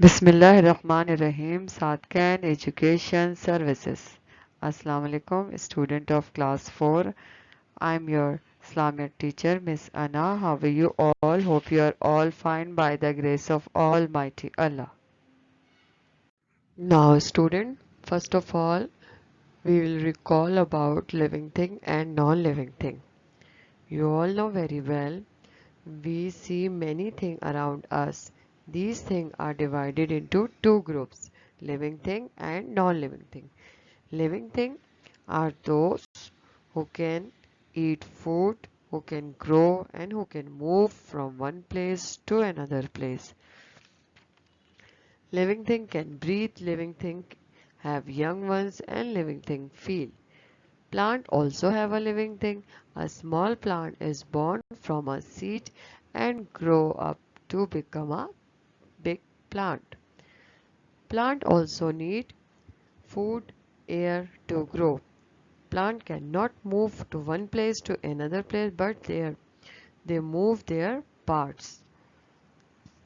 Bismillah ar-Rahman ar-Rahim, Sadkan Education Services. Assalamu alaikum, student of class 4. I'm your Islamic teacher, Miss Anna. How are you all? Hope you are all fine by the grace of Almighty Allah. Now, student, first of all, we will recall about living thing and non-living thing. You all know very well, we see many things around us. These things are divided into two groups, living thing and non-living thing. Living thing are those who can eat food, who can grow and who can move from one place to another place. Living thing can breathe, living thing have young ones and living thing feel. Plant also have a living thing. A small plant is born from a seed and grow up to become a big plant. Plant also need food, air to grow. Plant cannot move to one place to another place, but they move their parts.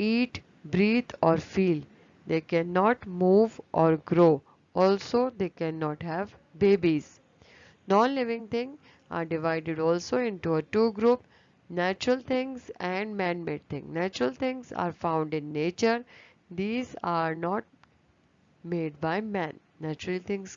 eat, breathe or feel. They cannot move or grow. Also, they cannot have babies. Non-living things are divided also into a two group, natural things and man-made things. Natural things are found in nature. These are not made by man. Natural things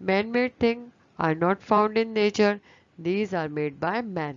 Man-made things are not found in nature. These are made by man.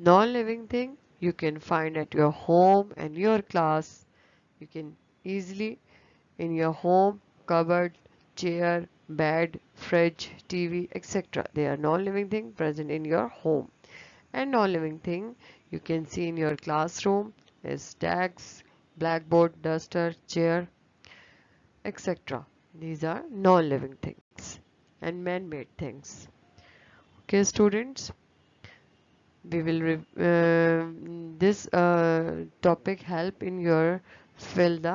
Non-living thing you can find at your home and your class. You can easily in your home, cupboard, chair, bed, fridge, TV, etc. They are non-living thing present in your home. And non-living thing you can see in your classroom is desks, blackboard, duster, chair, etc. These are non-living things and man-made things. Okay, students. We will this topic help in your fill the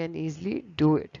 can easily do it.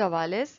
44,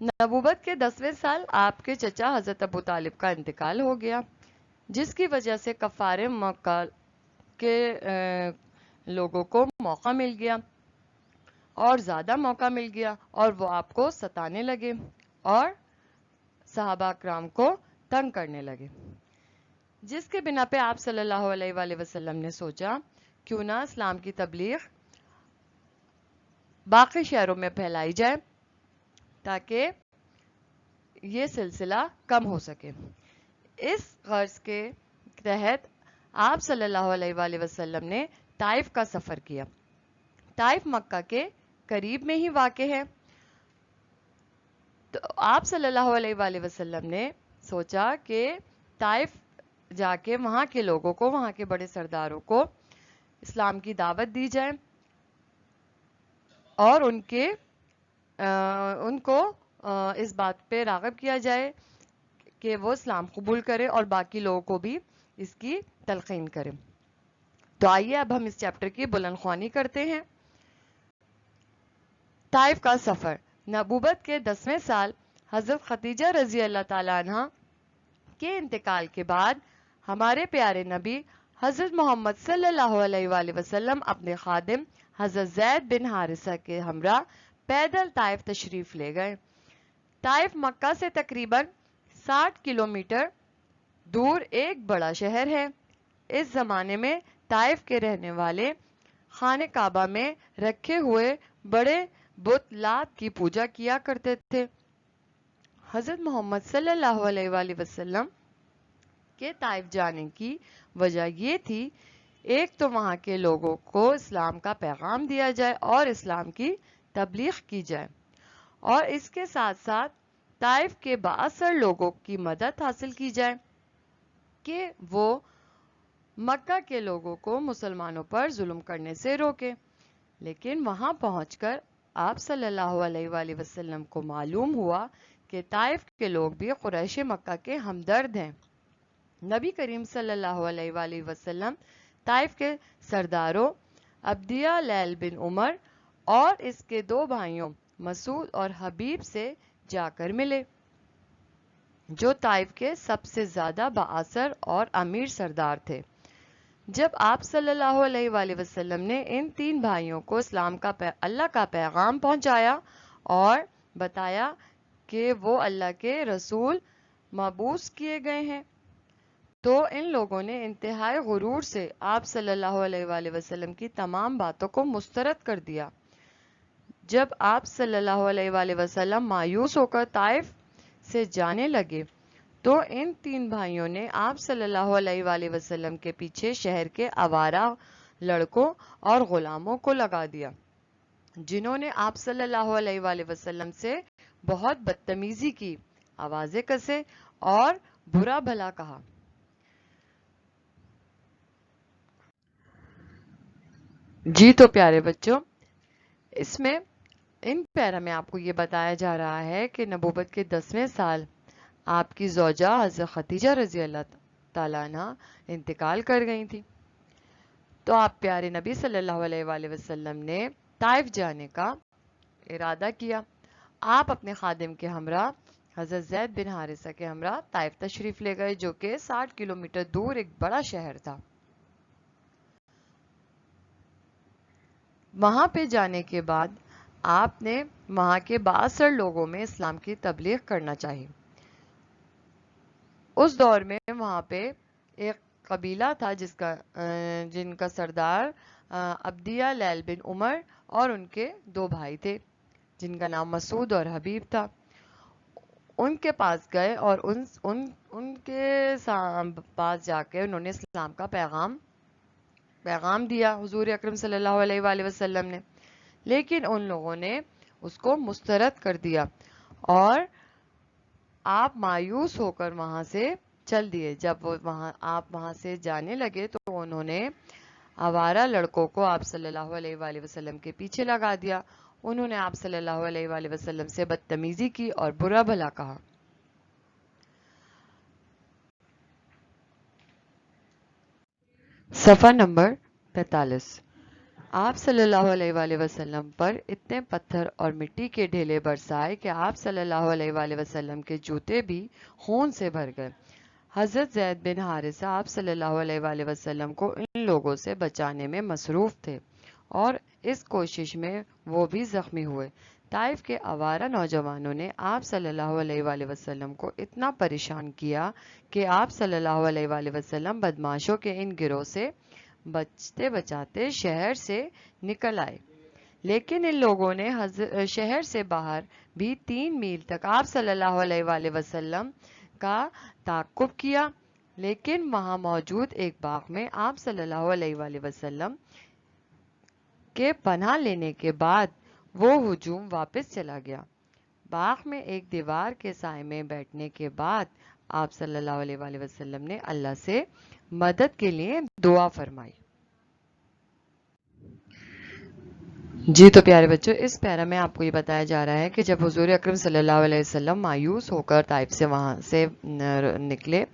نبوت کے 10ویں سال آپ کے چچا حضرت ابو طالب کا انتقال ہو گیا، جس کی وجہ سے کفار مکہ کے لوگوں کو موقع مل گیا اور زیادہ موقع مل گیا، اور وہ آپ کو ستانے لگے اور صحابہ کرام کو تنگ کرنے لگے، جس کے بنا پہ آپ صلی اللہ علیہ وآلہ وسلم نے سوچا کیوں نہ اسلام کی تبلیغ باقی شہروں میں پھیلائی جائے تاکہ یہ سلسلہ کم ہو سکے۔ اس غرض کے تحت آپ صلی اللہ علیہ وآلہ وسلم نے طائف کا سفر کیا۔ طائف مکہ کے قریب میں ہی واقع ہے، تو آپ صلی اللہ علیہ وآلہ وسلم نے سوچا کہ طائف جا کے وہاں کے لوگوں کو، وہاں کے بڑے سرداروں کو اسلام کی دعوت دی جائے اور ان کو اس بات پہ راغب کیا جائے کہ وہ اسلام قبول کرے اور باقی لوگوں کو بھی اس کی تلقین کرے۔ تو آئیے اب ہم اس چیپٹر کی بلند خوانی کرتے ہیں۔ طائف کا سفر۔ نبوت کے 10ویں سال حضرت خدیجہ رضی اللہ تعالیٰ عنہ کے انتقال کے بعد ہمارے پیارے نبی حضرت محمد صلی اللہ علیہ وآلہ وسلم اپنے خادم حضرت زید بن حارثہ کے ہمراہ پیدل طائف تشریف لے گئے۔ طائف مکہ سے تقریباً 60 کلومیٹر دور ایک بڑا شہر ہے۔ اس زمانے میں طائف کے رہنے والے خانہ کعبہ میں رکھے ہوئے بڑے بت لات کی پوجا کیا کرتے تھے۔ حضرت محمد صلی اللہ علیہ وآلہ وسلم کے طائف جانے کی وجہ یہ تھی، ایک تو وہاں کے لوگوں کو اسلام کا پیغام دیا جائے اور اسلام کی تبلیغ کی جائے، اور اس کے ساتھ ساتھ طائف کے بااثر لوگوں کی مدد حاصل کی جائے کہ وہ مکہ کے لوگوں کو مسلمانوں پر ظلم کرنے سے روکے۔ لیکن وہاں پہنچ کر آپ صلی اللہ علیہ وآلہ وسلم کو معلوم ہوا کہ طائف کے لوگ بھی قریش مکہ کے ہمدرد ہیں۔ نبی کریم صلی اللہ علیہ وآلہ وسلم طائف کے سرداروں عبدیہ لیل بن عمر اور اس کے 2 بھائیوں مسعود اور حبیب سے جا کر ملے، جو طائف کے سب سے زیادہ بااثر اور امیر سردار تھے۔ جب آپ صلی اللہ علیہ وآلہ وسلم نے ان 3 بھائیوں کو اسلام کا اللہ کا پیغام پہنچایا اور بتایا کہ وہ اللہ کے رسول مبعوث کیے گئے ہیں، تو ان لوگوں نے انتہائی غرور سے آپ صلی اللہ علیہ وآلہ وسلم کی تمام باتوں کو مسترد کر دیا۔ جب آپ صلی اللہ علیہ وآلہ وسلم مایوس ہو کر طائف سے جانے لگے تو ان 3 بھائیوں نے آپ صلی اللہ علیہ وآلہ وسلم کے پیچھے شہر کے آوارہ لڑکوں اور غلاموں کو لگا دیا، جنہوں نے آپ صلی اللہ علیہ وآلہ وسلم سے بہت بدتمیزی کی، آوازیں کسے اور برا بھلا کہا۔ جی تو پیارے بچوں، اس میں ان پیرا میں آپ کو یہ بتایا جا رہا ہے کہ نبوت کے 10ویں سال آپ کی زوجہ حضرت خدیجہ رضی اللہ تعالیٰ عنہ انتقال کر گئی تھی، تو آپ پیارے نبی صلی اللہ علیہ وآلہ وسلم نے طائف جانے کا ارادہ کیا۔ آپ اپنے خادم کے ہمراہ حضرت زید بن حارثہ کے ہمراہ طائف تشریف لے گئے، جو کہ 60 کلومیٹر دور ایک بڑا شہر تھا۔ وہاں پہ جانے کے بعد آپ نے وہاں کے بااثر لوگوں میں اسلام کی تبلیغ کرنا چاہی۔ اس دور میں وہاں پہ ایک قبیلہ تھا جن کا سردار عبدیہ لیل بن عمر اور ان کے 2 بھائی تھے، جن کا نام مسعود اور حبیب تھا۔ ان کے پاس گئے اور ان کے پاس جا کے انہوں نے اسلام کا پیغام دیا حضور اکرم صلی اللہ علیہ وآلہ وسلم نے، لیکن ان لوگوں نے اس کو مسترد کر دیا اور آپ مایوس ہو کر وہاں سے چل دیے۔ جب آپ وہاں سے جانے لگے تو انہوں نے آوارہ لڑکوں کو آپ صلی اللہ علیہ وآلہ وسلم کے پیچھے لگا دیا۔ انہوں نے آپ صلی اللہ علیہ وآلہ وسلم سے بدتمیزی کی اور برا بھلا کہا۔ صفحہ نمبر 45۔ آپ صلی اللہ علیہ وآلہ وسلم پر اتنے پتھر اور مٹی کے ڈھیلے برسائے کہ آپ صلی اللہ علیہ وآلہ وسلم کے جوتے بھی خون سے بھر گئے۔ حضرت زید بن حارثہ آپ صلی اللہ علیہ وآلہ وسلم کو ان لوگوں سے بچانے میں مصروف تھے اور اس کوشش میں وہ بھی زخمی ہوئے۔ طائف کے آوارہ نوجوانوں نے آپ صلی اللہ علیہ وآلہ وسلم کو اتنا پریشان کیا کہ آپ صلی اللہ علیہ وآلہ وسلم بدماشوں کے ان گروہ سے بچتے بچاتے شہر سے نکل آئے، لیکن ان لوگوں نے شہر سے باہر بھی 3 میل تک آپ صلی اللہ علیہ وآلہ وسلم کا تعاقب کیا، لیکن وہاں موجود ایک باغ میں آپ صلی اللہ علیہ وآلہ وسلم کے پناہ لینے کے بعد وہ ہجوم واپس چلا گیا۔ باغ میں ایک دیوار کے سائے میں بیٹھنے کے بعد آپ صلی اللہ علیہ وآلہ وسلم نے اللہ سے مدد کے لیے دعا فرمائی۔ جی تو پیارے بچوں، اس پیرا میں آپ کو یہ بتایا جا رہا ہے کہ جب حضور اکرم صلی اللہ علیہ وسلم مایوس ہو کر طائف سے وہاں سے نکلے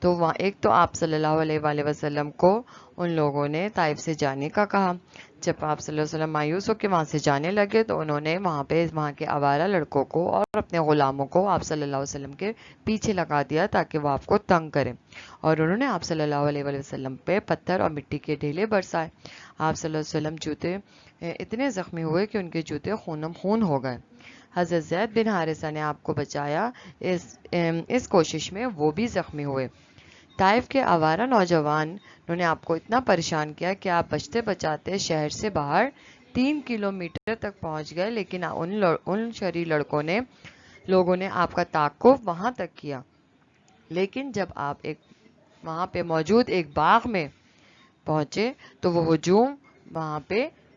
تو وہاں ایک تو آپ صلی اللہ علیہ وآلہ وسلم کو ان لوگوں نے طائف سے جانے کا کہا۔ جب آپ صلی اللہ علیہ وسلم مایوس ہو کے وہاں سے جانے لگے تو انہوں نے وہاں کے آوارہ لڑکوں کو اور اپنے غلاموں کو آپ صلی اللہ علیہ وسلم کے پیچھے لگا دیا تاکہ وہ آپ کو تنگ کریں، اور انہوں نے آپ صلی اللہ علیہ وآلہ وسلم پہ پتھر اور مٹی کے ڈھیلے برسائے۔ آپ صلی اللہ علیہ وسلم جوتے اتنے زخمی ہوئے کہ ان کے جوتے خونم خون ہو گئے۔ حضرت زید بن حارثہ نے آپ کو بچایا، اس کوشش میں وہ بھی زخمی ہوئے۔ طائف کے آوارہ نوجوانوں نے آپ کو اتنا پریشان کیا کہ آپ بچتے بچاتے شہر سے باہر 3 کلومیٹر تک پہنچ گئے، لیکن ان شریر لوگوں نے آپ کا تعاقب وہاں تک کیا، لیکن جب آپ وہاں پہ موجود ایک باغ میں پہنچے تو وہ ہجوم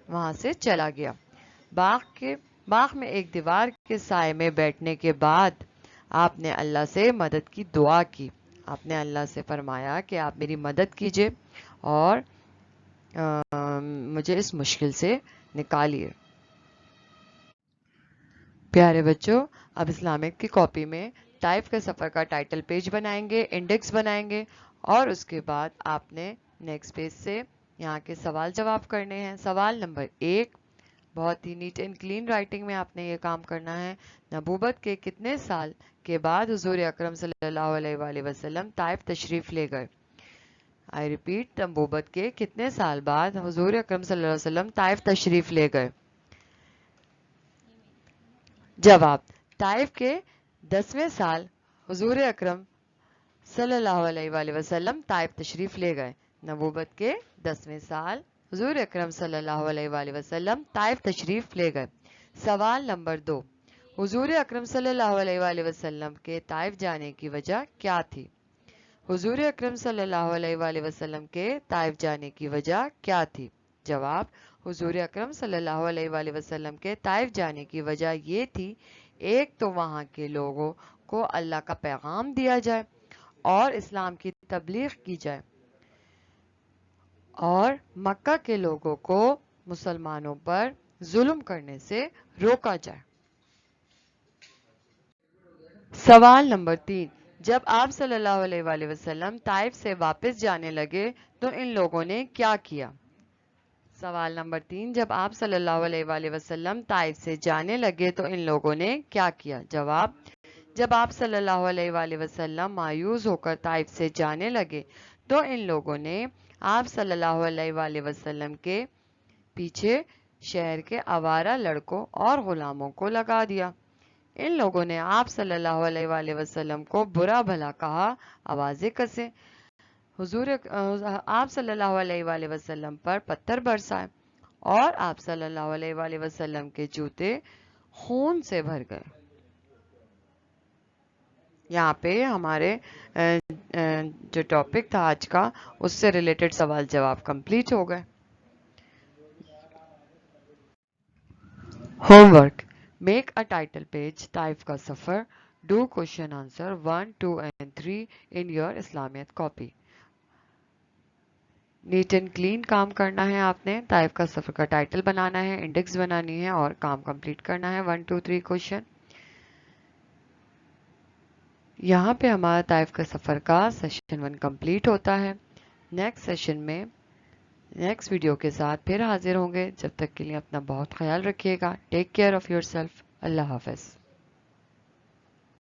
وہاں سے چلا گیا۔ باغ میں ایک دیوار کے سائے میں بیٹھنے کے بعد آپ نے اللہ سے مدد کی دعا کی۔ آپ نے اللہ سے فرمایا کہ آپ میری مدد کیجئے اور مجھے اس مشکل سے نکالیے۔ پیارے بچوں، اب اسلامک کی کاپی میں طائف کے سفر کا ٹائٹل پیج بنائیں گے، انڈیکس بنائیں گے، اور اس کے بعد آپ نے نیکسٹ پیج سے یہاں کے سوال جواب کرنے ہیں۔ سوال نمبر 1، بہت ہی نیٹ اینڈ کلین رائٹنگ میں آپ نے یہ کام کرنا ہے۔ نبوت کے کتنے سال کے بعد حضور اکرم صلی اللہ علیہ وآلہ وسلم طائف تشریف لے گئے؟ آئی ریپیٹ، نبوت کے کتنے سال بعد حضور اکرم صلی اللہ علیہ وسلم طائف تشریف لے گئے؟ جواب، طائف کے 10ویں سال حضور اکرم صلی اللہ علیہ وآلہ وسلم طائف تشریف لے گئے۔ نبوت کے 10ویں سال حضور اکرم صلی اللہ علیہ وآلہ وسلم طائف تشریف لے گئے۔ سوال نمبر 2، حضور اکرم صلی اللہ علیہ وآلہ وسلم کے طائف جانے کی وجہ کیا تھی؟ حضور اکرم صلی اللہ علیہ وآلہ وسلم کے طائف جانے کی وجہ کیا تھی؟ جواب، حضور اکرم صلی اللہ علیہ وآلہ وسلم کے طائف جانے کی وجہ یہ تھی، ایک تو وہاں کے لوگوں کو اللہ کا پیغام دیا جائے اور اسلام کی تبلیغ کی جائے، اور مکہ کے لوگوں کو مسلمانوں پر ظلم کرنے سے روکا جائے۔ سوال نمبر 3، جب آپ صلی اللہ علیہ وآلہ وسلم طائف سے واپس جانے لگے تو ان لوگوں نے کیا کیا؟ سوال نمبر 3، جب آپ صلی اللہ علیہ وآلہ وسلم طائف سے جانے لگے تو ان لوگوں نے کیا کیا؟ جواب، جب آپ صلی اللہ علیہ وآلہ وسلم مایوس ہو کر طائف سے جانے لگے تو ان لوگوں نے آپ صلی اللہ علیہ وآلہ وسلم کے پیچھے شہر کے آوارہ لڑکوں اور غلاموں کو لگا دیا۔ ان لوگوں نے آپ صلی اللہ علیہ وآلہ وسلم کو برا بھلا کہا، آوازیں کسے، آپ صلی اللہ علیہ وآلہ وسلم پر پتھر برسائے، اور آپ صلی اللہ علیہ وآلہ وسلم کے جوتے خون سے بھر گئے۔ یہاں پہ ہمارے جو ٹاپک تھا آج کا، اس سے ریلیٹڈ سوال جواب کمپلیٹ ہو گئے۔ Homework, make a title page Taif کا سفر، do question answer 1, 2 and 3 in your اسلامیت کاپی۔ نیٹ اینڈ کلین کام کرنا ہے آپ نے، طائف کا سفر کا ٹائٹل بنانا ہے، انڈیکس بنانی ہے اور کام کمپلیٹ کرنا ہے 1, 2, 3 کوشچن۔ یہاں پہ ہمارا طائف کا سفر کا سیشن 1 کمپلیٹ ہوتا ہے۔ نیکسٹ سیشن میں نیکسٹ ویڈیو کے ساتھ پھر حاضر ہوں گے. جب تک کے لیے اپنا بہت خیال رکھیے گا. Take care of yourself. Allah حافظ.